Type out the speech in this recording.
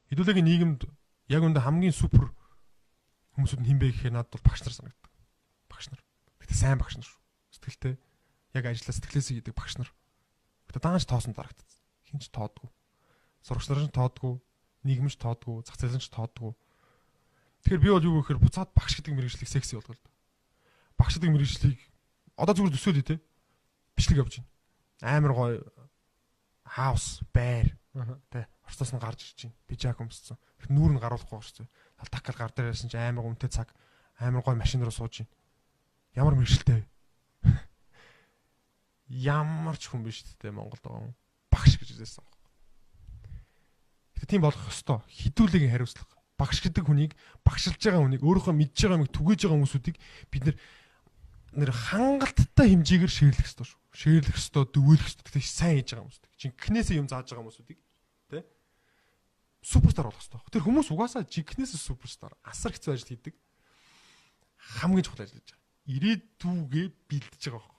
Хэдүүлээгийн нийгэмд яг үүндээ хамгийн супер хүмүүсүүд нь хинбэ гэхээр надад бол багш нар санагддаг. Багш нар. Гэтэ сайн багш нар шүү. Сэтгэлтэй. Яг ажиллаа сэтгэлээсээ хийдэг багш нар. Гэтэ даанч тоосон дарагдсан. Хинч тоодгүй. Сурагч нар ч тоодгүй, нийгэм ч тоодгүй, зах зээл ч тоодгүй. Тэгэхээр би бол юу гэхээр буцаад багш гэдэг мэргэжлийг секси болгоо л да. Багш гэдэг мэргэжлийг одоо зүгээр төсөөлөе те. Бичлэг явж байна. Амар гоё хаус, байр те. Орцоос нь гарч ирж байна. Пижак өмссөн. Нүүр нь гаруулахгүй шүү дээ. Талтакал гар дээр яасан чи амар гомтэй цаг, амар гоё машин руу сууж байна. Ямар мэргэжилтэй вэ? Ямар ч хүн биш дээ Монголд байгаа. Багш гэж хэлсэн. Гэтэ тийм болох ёстой. Хідүүлгийн хариуцлага. Багш гэдэг хүнийг, багшилж байгаа хүнийг, өөрийнхөө мэдж байгаа юмыг түгээж байгаа хүмүүсүүдийг бид нэр хангалттай хэмжээгээр ширлэх ёстой шүү. Ширлэх ёстой, дөвөөлөх ёстой. Гэтэ сайн хийж байгаа хүмүүсүүд. Жинкнээсээ юм зааж байгаа хүмүүсүүдийг тэ суперстар болох ёстой. Тэр хүмүүс угаасаа жинкнээсээ суперстар. Асар хэцүү ажил хийдэг. Хамгийн чухал ажил хийж байгаа. Ирээдүгээ бэлдэж байгаа.